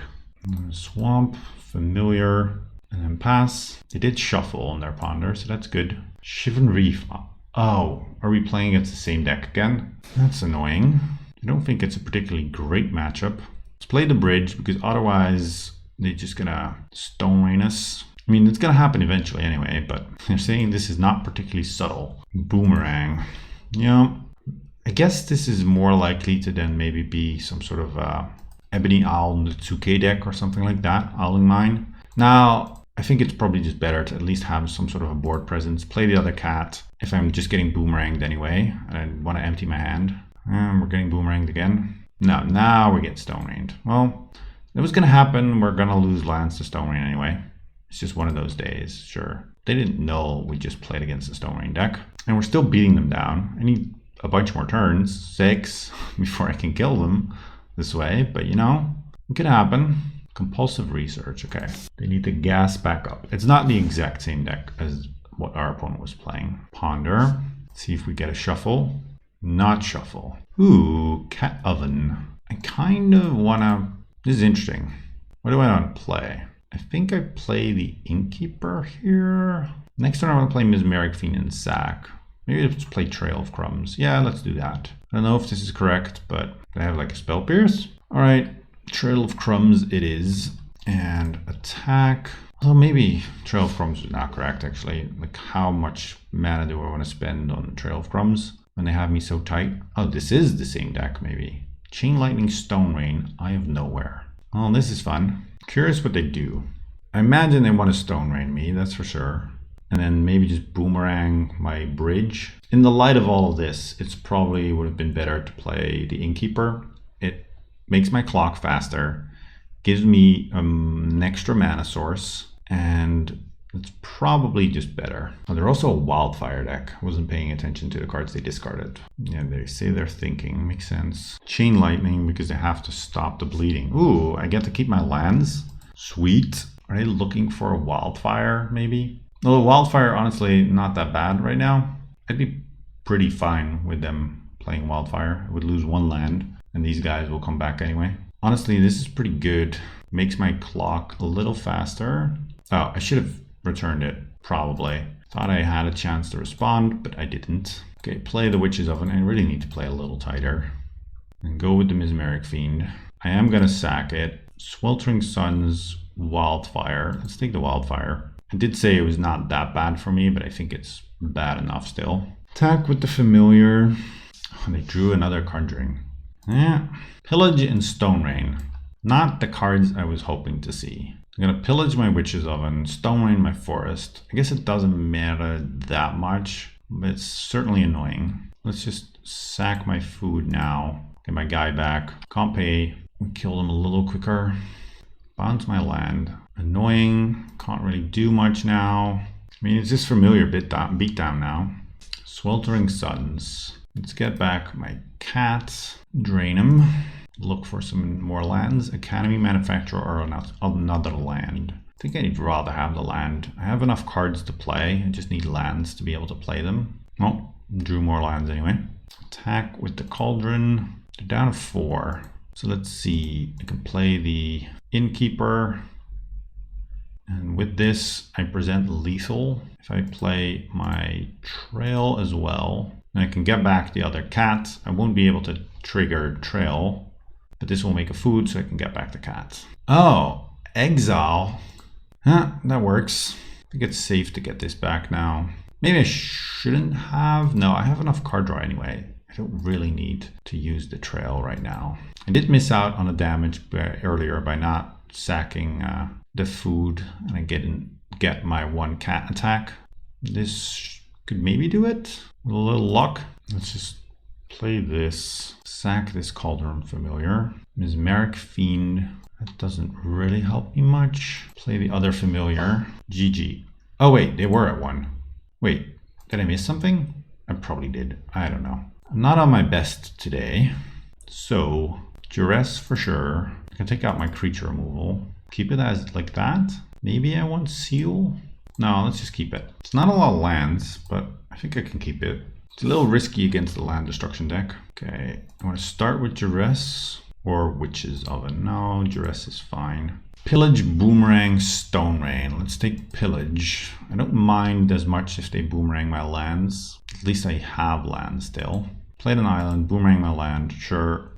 Swamp, Familiar, and then pass. They did shuffle on their Ponder, so that's good. Shivan Reef. Oh, are we playing against the same deck again? That's annoying. I don't think it's a particularly great matchup. Let's play the bridge, because otherwise they're just gonna Stone Rain us. I mean, it's gonna happen eventually anyway, but they're saying this is not particularly subtle. Boomerang. Yeah, I guess this is more likely to then maybe be some sort of Ebony Owl Nutsuke deck or something like that. Owling Mine. Now, I think it's probably just better to at least have some sort of a board presence. Play the other cat if I'm just getting boomeranged anyway. And I want to empty my hand. We're getting boomeranged again. No, now we get Stone Rained. Well, it was gonna happen. We're gonna lose lands to Stone Rain anyway. It's just one of those days, sure. They didn't know we just played against the Stone Rain deck. And we're still beating them down. I need a bunch more turns, 6, before I can kill them this way. But you know, it could happen. Compulsive Research, okay. They need to gas back up. It's not the exact same deck as what our opponent was playing. Ponder. See if we get a shuffle. Not shuffle. Ooh, Cat Oven. I kind of wanna... This is interesting. What do I want to play? I think I play the Innkeeper here. Next turn I want to play Mesmeric Fiend and Sack. Maybe let's play Trail of Crumbs. Yeah, let's do that. I don't know if this is correct, but I have like a Spell Pierce. All right, Trail of Crumbs it is. And attack. Well, maybe Trail of Crumbs is not correct actually. Like how much mana do I want to spend on Trail of Crumbs when they have me so tight? Oh, this is the same deck maybe. Chain Lightning, Stone Rain, Eye of Nowhere. Oh, this is fun. Curious what they do. I imagine they want to Stone Rain me, that's for sure. And then maybe just boomerang my bridge. In the light of all of this, it's probably would have been better to play the Innkeeper. It makes my clock faster, gives me an extra mana source, and it's probably just better. Oh, they're also a Wildfire deck. I wasn't paying attention to the cards they discarded. Yeah, they say they're thinking. Makes sense. Chain Lightning because they have to stop the bleeding. Ooh, I get to keep my lands. Sweet. Are they looking for a Wildfire, maybe? Although Wildfire, honestly, not that bad right now. I'd be pretty fine with them playing Wildfire. I would lose 1 land, and these guys will come back anyway. Honestly, this is pretty good. Makes my clock a little faster. Oh, I should have returned it, probably. Thought I had a chance to respond, but I didn't. Okay, play the Witch's Oven. I really need to play a little tighter. And go with the Mesmeric Fiend. I am going to sack it. Sweltering Suns, Wildfire. Let's take the Wildfire. I did say it was not that bad for me, but I think it's bad enough still. Attack with the Familiar. Oh, they drew another Conjuring. Yeah. Pillage and Stone Rain. Not the cards I was hoping to see. I'm going to pillage my Witch's Oven, Stone Rain my Forest. I guess it doesn't matter that much, but it's certainly annoying. Let's just sack my food now. Get my guy back. Can't pay. Kill them a little quicker. Bounce my land. Annoying. Can't really do much now. I mean, it's just familiar beatdown now. Sweltering Suns. Let's get back my cats. Drain them. Look for some more lands. Academy Manufacturer or another land. I think I'd rather have the land. I have enough cards to play. I just need lands to be able to play them. Oh, drew more lands anyway. Attack with the Cauldron. They're down to 4. So let's see. I can play the Innkeeper. And with this, I present lethal. If I play my Trail as well, then I can get back the other cat. I won't be able to trigger Trail, but this will make a food so I can get back the cat. Oh, exile. Huh, that works. I think it's safe to get this back now. Maybe I shouldn't have. No, I have enough card draw anyway. I don't really need to use the Trail right now. I did miss out on a damage earlier by not sacking the food, and I get my 1 cat attack. This could maybe do it with a little luck. Let's just play this. Sack this Cauldron Familiar. Mesmeric Fiend. That doesn't really help me much. Play the other familiar. GG. Oh wait, they were at 1. Wait, did I miss something? I probably did. I don't know. I'm not on my best today. So, Duress for sure. I can take out my creature removal. Keep it as like that. Maybe I want Seal. No, let's just keep it. It's not a lot of lands, but I think I can keep it. It's a little risky against the land destruction deck. Okay, I want to start with Duress. Or Witch's Oven. No, Duress is fine. Pillage, Boomerang, Stone Rain. Let's take Pillage. I don't mind as much if they boomerang my lands. At least I have land still. Played an island, boomerang my land, sure.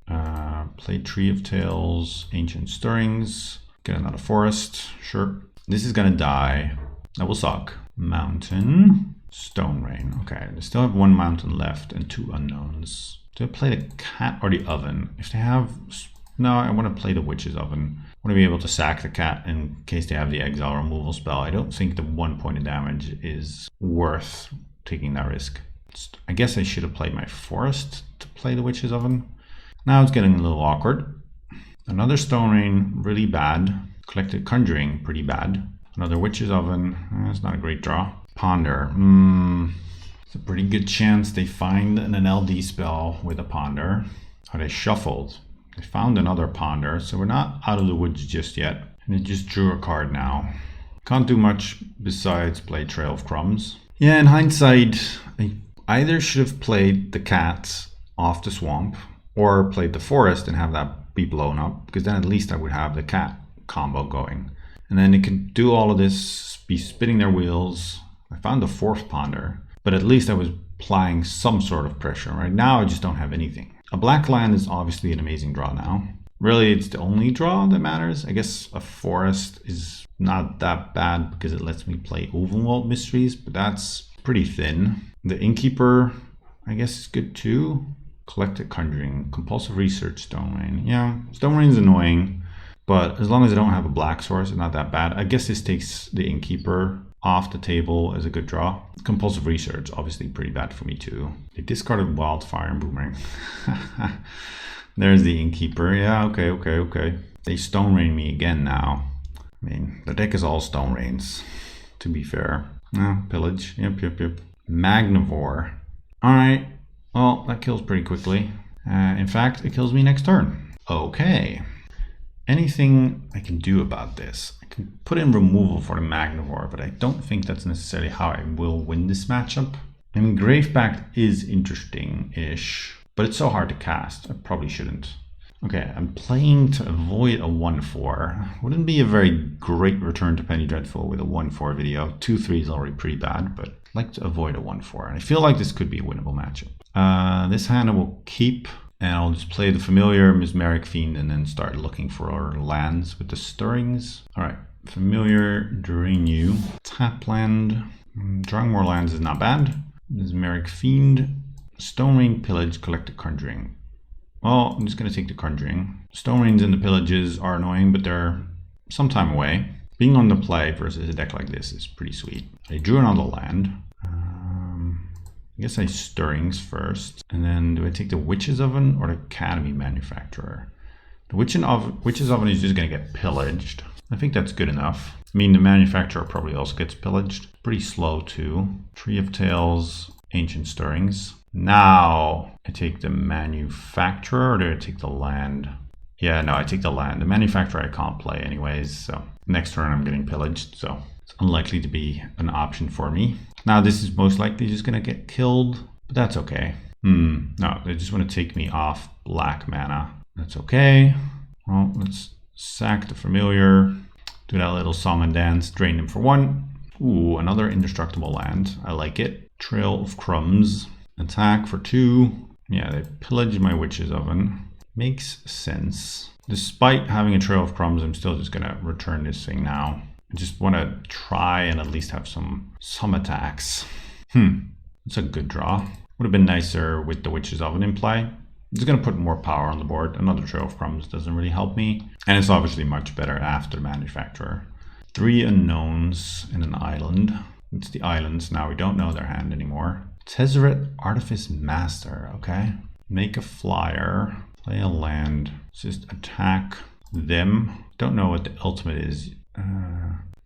Played Tree of Tales, Ancient Stirrings. Get another forest, sure. This is gonna die. That will suck. Mountain, Stone Rain. Okay, I still have 1 mountain left and 2 unknowns. Do I play the cat or the oven? If they have... No, I want to play the Witch's Oven. I want to be able to sack the cat in case they have the exile removal spell. I don't think the 1 point of damage is worth taking that risk. I guess I should have played my forest to play the Witch's Oven. Now it's getting a little awkward. Another Stone Rain, really bad. Collected Conjuring, pretty bad. Another Witch's Oven, that's not a great draw. Ponder, it's a pretty good chance they find an LD spell with a Ponder. Or they shuffled. They found another Ponder, so we're not out of the woods just yet. And they just drew a card now. Can't do much besides play Trail of Crumbs. Yeah, in hindsight, I either should have played the cat off the swamp or played the forest and have that be blown up, because then at least I would have the cat combo going. And then they can do all of this, be spinning their wheels. I found the 4th Ponder. But at least I was applying some sort of pressure. Right now, I just don't have anything. A black land is obviously an amazing draw now. Really, it's the only draw that matters. I guess a forest is not that bad because it lets me play Ovenwald Mysteries, but that's pretty thin. The Innkeeper, I guess, is good too. Collected Conjuring, Compulsive Research, Stone Rain. Yeah, Stone Rain's annoying, but as long as I don't have a black source, it's not that bad. I guess this takes the Innkeeper off the table as a good draw. Compulsive Research, obviously pretty bad for me too. They discarded Wildfire and Boomerang. There's the Innkeeper. Yeah, okay. They Stone Rain me again now. I mean, the deck is all Stone Rains, to be fair. Pillage. Yep. Magnivore. Alright. Well, that kills pretty quickly. In fact, it kills me next turn. Okay. Anything I can do about this? I can put in removal for the Magnivore, but I don't think that's necessarily how I will win this matchup. I mean, Gravepact is interesting-ish, but it's so hard to cast. I probably shouldn't. Okay, I'm playing to avoid a 1-4. Wouldn't be a very great return to Penny Dreadful with a 1-4 video. 2-3 is already pretty bad, but I'd like to avoid a 1-4. And I feel like this could be a winnable matchup. This hand I will keep. And I'll just play the familiar Mesmeric Fiend and then start looking for our lands with the Stirrings. All right, familiar, drain you. Tap land. Drawing more lands is not bad. Mesmeric Fiend. Stone Rain, Pillage, Collected Conjuring. Well, I'm just going to take the Conjuring. Stone Rains and the Pillages are annoying, but they're some time away. Being on the play versus a deck like this is pretty sweet. I drew another land. I guess I Stirrings first. And then do I take the Witch's Oven or the Academy Manufacturer? The Witch's Oven is just going to get pillaged. I think that's good enough. I mean, the manufacturer probably also gets pillaged. Pretty slow too. Tree of Tales, Ancient Stirrings. Now I take the manufacturer, or do I take the land? Yeah, no, I take the land. The manufacturer I can't play anyways, so next turn I'm getting pillaged, so it's unlikely to be an option for me. Now this is most likely just gonna get killed, but that's okay. No, they just want to take me off black mana. That's okay. Well, let's sack the familiar, do that little song and dance, drain them for 1. Ooh, another indestructible land. I like it. Trail of Crumbs. Attack for 2. Yeah, they pillaged my Witch's Oven. Makes sense. Despite having a Trail of Crumbs, I'm still just gonna return this thing now. I just want to try and at least have some attacks. It's a good draw. Would have been nicer with the Witch's Oven in play. It's going to put more power on the board. Another Trail of Crumbs doesn't really help me. And it's obviously much better after Manufacturer. 3 unknowns in an island. It's the islands. Now we don't know their hand anymore. Tezzeret Artifice Master. Okay. Make a flyer. Play a land. Just attack them. Don't know what the ultimate is.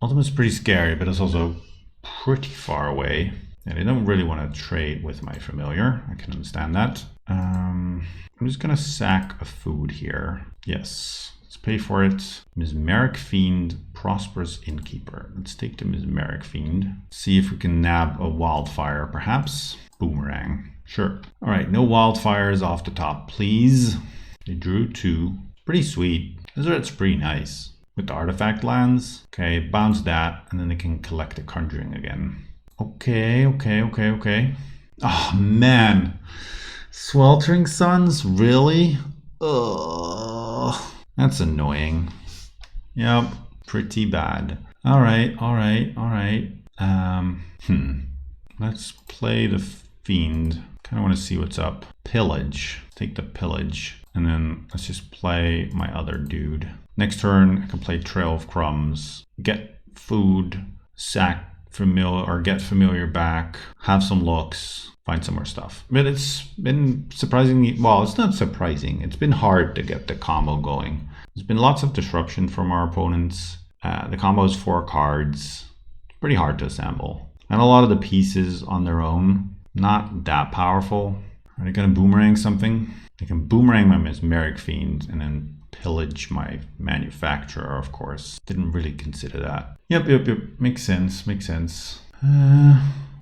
Ultimate's pretty scary, but it's also pretty far away. And I don't really want to trade with my familiar. I can understand that. I'm just going to sack a food here. Yes, let's pay for it. Mesmeric Fiend, Prosperous Innkeeper. Let's take the Mesmeric Fiend. See if we can nab a wildfire, perhaps. Boomerang. Sure. All right, no wildfires off the top, please. They drew 2. Pretty sweet. That's pretty nice. With the artifact lands. Okay, bounce that, and then they can collect the Conjuring again. Okay. Oh, man. Sweltering Suns? Really? Ugh. That's annoying. Yep, pretty bad. All right. Let's play the Fiend. Kind of want to see what's up. Pillage. Take the Pillage. And then let's just play my other dude. Next turn, I can play Trail of Crumbs. Get food. Sack familiar, or get familiar back. Have some looks. Find some more stuff. But it's been surprisingly, well, it's not surprising. It's been hard to get the combo going. There's been lots of disruption from our opponents. The combo is 4 cards. It's pretty hard to assemble. And a lot of the pieces on their own, not that powerful. Are they going to boomerang something? They can boomerang my Mesmeric Fiend and then pillage my manufacturer, of course. Didn't really consider that. Yep. Makes sense.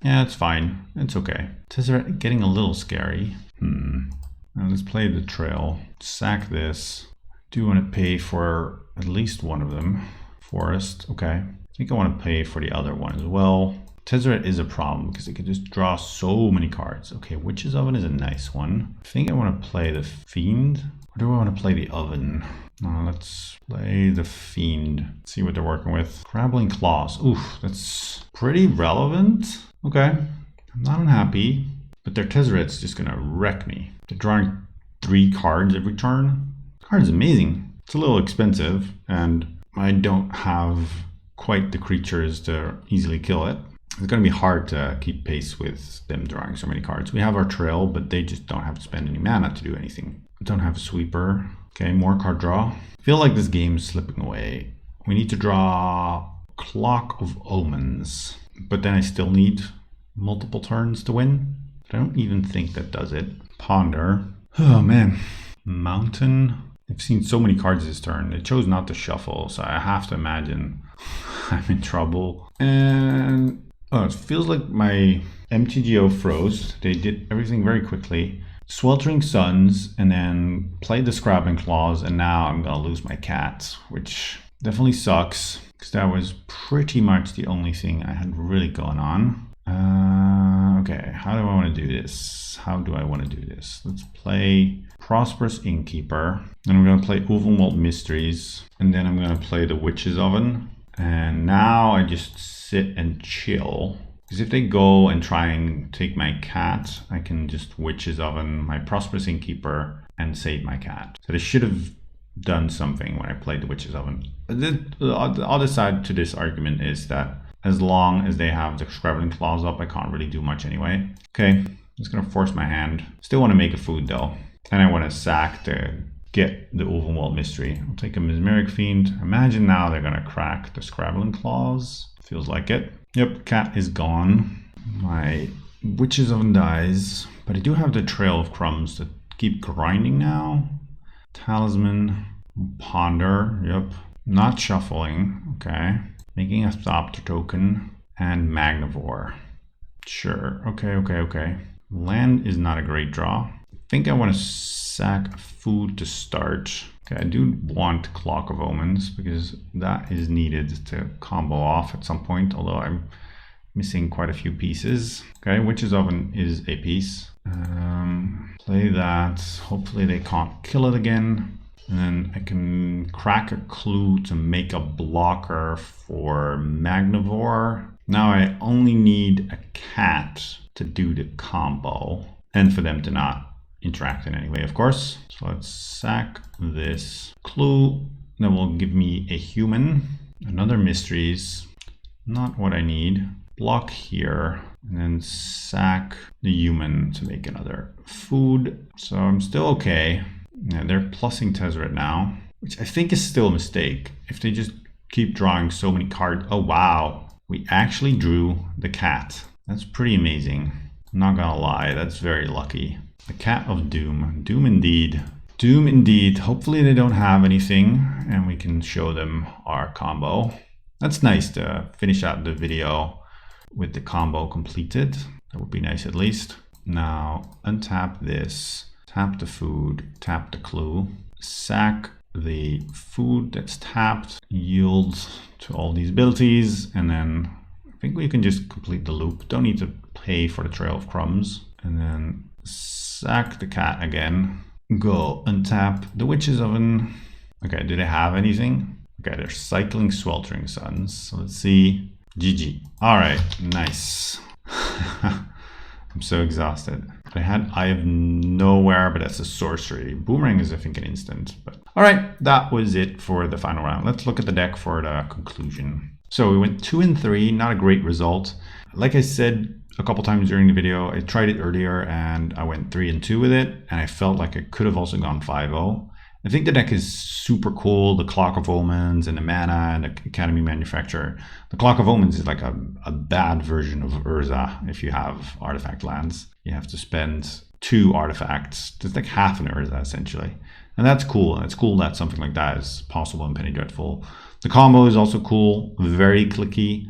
Yeah, it's fine. It's okay. Tezzeret getting a little scary. Now let's play the trail. Sack this. Do want to pay for at least one of them. Forest. Okay. I think I want to pay for the other one as well. Tezzeret is a problem because it can just draw so many cards. Okay, Witch's Oven is a nice one. I think I want to play the Fiend. Or do I want to play the Oven? Let's play the Fiend. See what they're working with. Crabbling Claws. Oof, that's pretty relevant. Okay, I'm not unhappy. But their Tezzeret's just going to wreck me. They're drawing 3 cards every turn. The card's amazing. It's a little expensive. And I don't have quite the creatures to easily kill it. It's going to be hard to keep pace with them drawing so many cards. We have our trail, but they just don't have to spend any mana to do anything. I don't have a sweeper. Okay, more card draw. I feel like this game's slipping away. We need to draw Clock of Omens, but then I still need multiple turns to win. I don't even think that does it. Ponder. Oh man. Mountain. I've seen so many cards this turn. They chose not to shuffle, so I have to imagine I'm in trouble. And oh, it feels like my MTGO froze. They did everything very quickly. Sweltering Suns, and then played the Scrabbling Claws, and now I'm gonna lose my cat, which definitely sucks, because that was pretty much the only thing I had really going on. Okay, how do I want to do this? Let's play Prosperous Innkeeper, and I'm gonna play Ulvenwald Mysteries, and then I'm gonna play the Witch's Oven, and now I just sit and chill. Because if they go and try and take my cat, I can just Witch's Oven my Prosperous Innkeeper and save my cat. So they should have done something when I played the Witch's Oven. The other side to this argument is that as long as they have the Scrabbling Claws up, I can't really do much anyway. Okay, I'm just going to force my hand. Still want to make a food though. And I want to sack the get the Ulvenwald Mystery. I'll take a Mesmeric Fiend. Imagine now they're going to crack the Scrabbling Claws. Feels like it. Yep, cat is gone. My Witch's Oven dies, but I do have the Trail of Crumbs to keep grinding now. Talisman, Ponder, yep. Not shuffling, okay. Making a Thopter token, and Magnivore. Sure, okay. Land is not a great draw. I think I want to sack food to start. Okay, I do want Clock of Omens because that is needed to combo off at some point, although I'm missing quite a few pieces. Okay, Witch's Oven is a piece. Play that. Hopefully they can't kill it again. And then I can crack a clue to make a blocker for Magnivore. Now I only need a cat to do the combo and for them to not interact in any way, of course. So let's sack this clue. That will give me a human. Another mysteries. Not what I need. Block here. And then sack the human to make another food. So I'm still okay. Yeah, they're plussing Tezzeret now, which I think is still a mistake. If they just keep drawing so many cards. Oh, wow. We actually drew the cat. That's pretty amazing. I'm not gonna lie, that's very lucky. The Cat of Doom. Doom indeed. Doom indeed. Hopefully they don't have anything and we can show them our combo. That's nice to finish out the video with the combo completed. That would be nice at least. Now untap this. Tap the food, tap the clue, sack the food that's tapped, yield to all these abilities, and then I think we can just complete the loop. Don't need to pay for the Trail of Crumbs. And then sack the cat again, go untap the Witch's Oven. Okay, do they have anything? Okay, they're cycling Sweltering Suns. So let's see. GG. All right, nice. I'm so exhausted. I had Eye of Nowhere, but that's a sorcery. Boomerang is, I think, an instant. But all right, that was it for the final round. Let's look at the deck for the conclusion. So we went 2 and 3, not a great result. Like I said a couple times during the video, I tried it earlier and I went 3 and 2 with it, and I felt like I could have also gone 5-0. I think the deck is super cool. The Clock of Omens and the mana and the Academy Manufacturer. The Clock of Omens is like a bad version of Urza if you have artifact lands. You have to spend 2 artifacts. It's like half an Urza essentially. And that's cool. And it's cool that something like that is possible in Penny Dreadful. The combo is also cool, very clicky.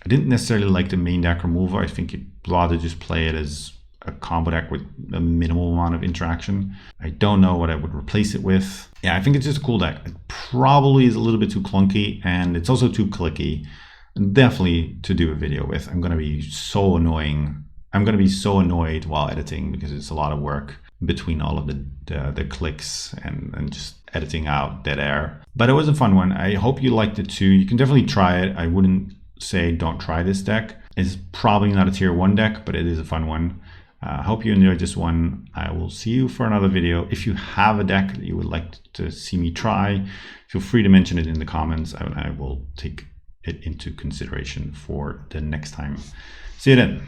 I didn't necessarily like the main deck removal. I think you'd rather just play it as a combo deck with a minimal amount of interaction. I don't know what I would replace it with. Yeah, I think it's just a cool deck. It probably is a little bit too clunky and it's also too clicky. Definitely to do a video with. I'm going to be so annoying. I'm going to be so annoyed while editing because it's a lot of work between all of the clicks and just editing out dead air. But it was a fun one. I hope you liked it too. You can definitely try it. I wouldn't say don't try this deck. It's probably not a tier 1 deck, but it is a fun one. I hope you enjoyed this one. I will see you for another video. If you have a deck that you would like to see me try, feel free to mention it in the comments. I will take it into consideration for the next time. See you then.